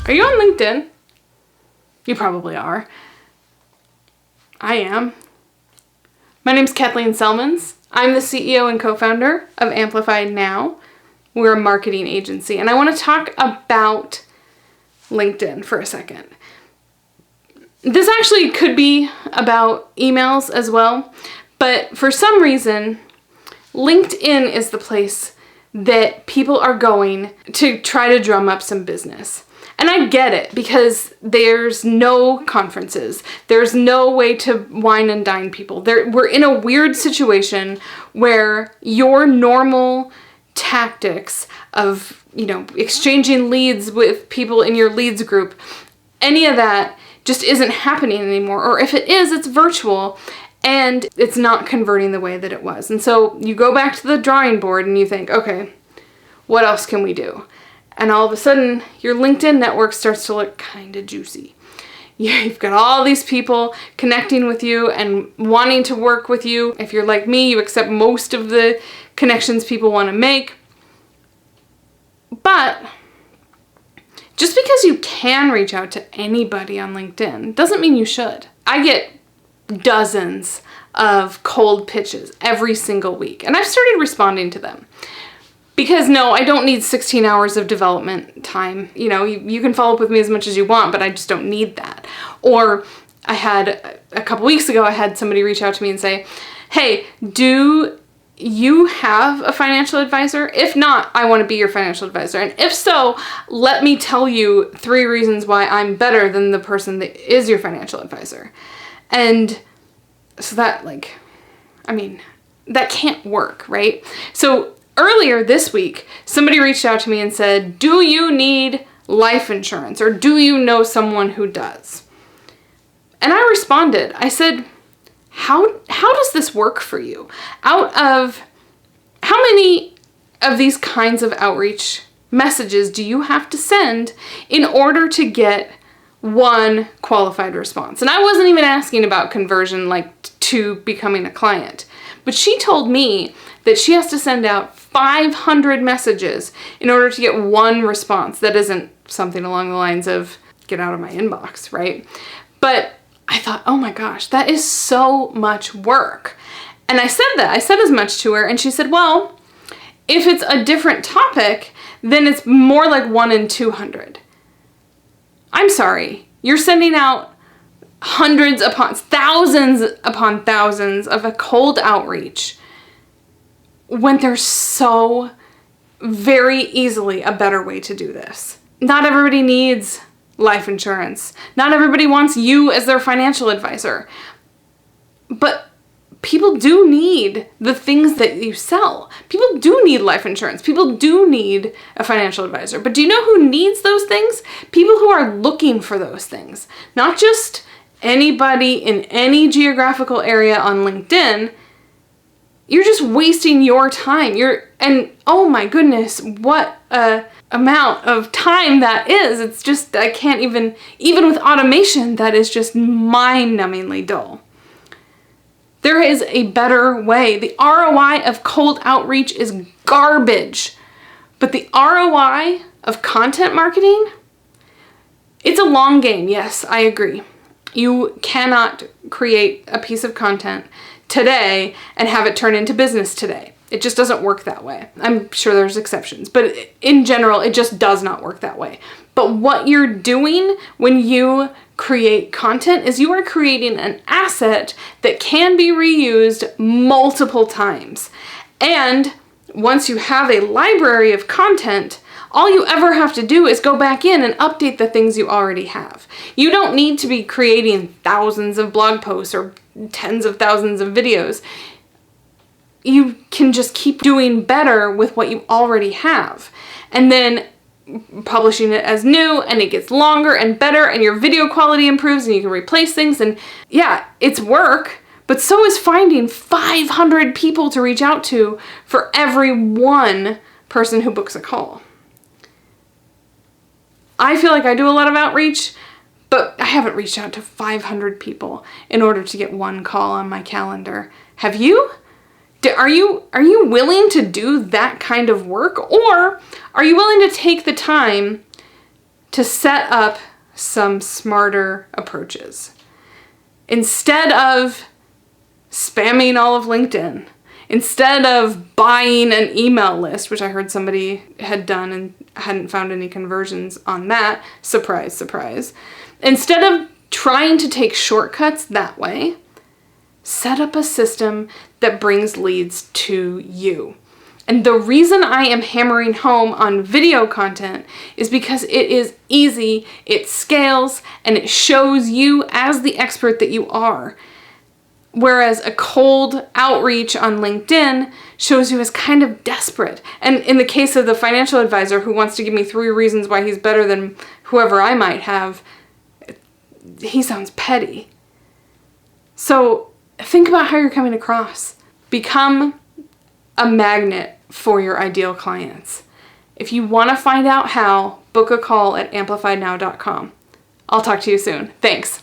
Are you on LinkedIn? You probably are. I am. My name's Kathleen Selmans. I'm the CEO and co-founder of Amplify Now. We're a marketing agency, and I want to talk about LinkedIn for a second. This actually could be about emails as well, but for some reason, LinkedIn is the place that people are going to try to drum up some business. And I get it, because there's no conferences. There's no way to wine and dine people. We're in a weird situation where your normal tactics of, exchanging leads with people in your leads group, any of that just isn't happening anymore. Or if it is, it's virtual and it's not converting the way that it was. And so you go back to the drawing board and you think, okay, what else can we do? And all of a sudden, your LinkedIn network starts to look kind of juicy. You've got all these people connecting with you and wanting to work with you. If you're like me, you accept most of the connections people want to make. But just because you can reach out to anybody on LinkedIn doesn't mean you should. I get dozens of cold pitches every single week, and I've started responding to them. Because no, I don't need 16 hours of development time. You can follow up with me as much as you want, but I just don't need that. Or I had, a couple weeks ago, I had somebody reach out to me and say, hey, do you have a financial advisor? If not, I want to be your financial advisor. And if so, let me tell you 3 reasons why I'm better than the person that is your financial advisor. And so that that can't work, right? So earlier this week, somebody reached out to me and said, do you need life insurance, or do you know someone who does? And I responded. I said, how does this work for you? Out of how many of these kinds of outreach messages do you have to send in order to get one qualified response? And I wasn't even asking about conversion, to becoming a client. But she told me that she has to send out 500 messages in order to get one response. That isn't something along the lines of, get out of my inbox, right? But I thought, oh my gosh, that is so much work. And I said as much to her, and she said, well, if it's a different topic, then it's more like 1 in 200. I'm sorry, you're sending out hundreds upon thousands of a cold outreach when there's so very easily a better way to do this. Not everybody needs life insurance. Not everybody wants you as their financial advisor. But people do need the things that you sell. People do need life insurance. People do need a financial advisor. But do you know who needs those things? People who are looking for those things. Not just anybody in any geographical area on LinkedIn. You're just wasting your time. And oh my goodness, what a amount of time that is. It's just, I can't even with automation, that is just mind-numbingly dull. There is a better way. The ROI of cold outreach is garbage. But the ROI of content marketing, it's a long game. Yes, I agree. You cannot create a piece of content today and have it turn into business today. It just doesn't work that way. I'm sure there's exceptions, but in general, it just does not work that way. But what you're doing when you create content is you are creating an asset that can be reused multiple times. And once you have a library of content, all you ever have to do is go back in and update the things you already have. You don't need to be creating thousands of blog posts or tens of thousands of videos. You can just keep doing better with what you already have. And then publishing it as new, and it gets longer and better, and your video quality improves, and you can replace things. And yeah, it's work, but so is finding 500 people to reach out to for every one person who books a call. I feel like I do a lot of outreach, but I haven't reached out to 500 people in order to get one call on my calendar. Have you? Are you willing to do that kind of work? Or are you willing to take the time to set up some smarter approaches. Instead of spamming all of LinkedIn, instead of buying an email list, which I heard somebody had done and hadn't found any conversions on that, surprise, surprise. Instead of trying to take shortcuts that way, set up a system that brings leads to you. And the reason I am hammering home on video content is because it is easy, it scales, and it shows you as the expert that you are. Whereas a cold outreach on LinkedIn shows you as kind of desperate. And in the case of the financial advisor who wants to give me 3 reasons why he's better than whoever I might have, he sounds petty. So think about how you're coming across. Become a magnet for your ideal clients. If you want to find out how, book a call at amplifiednow.com. I'll talk to you soon. Thanks.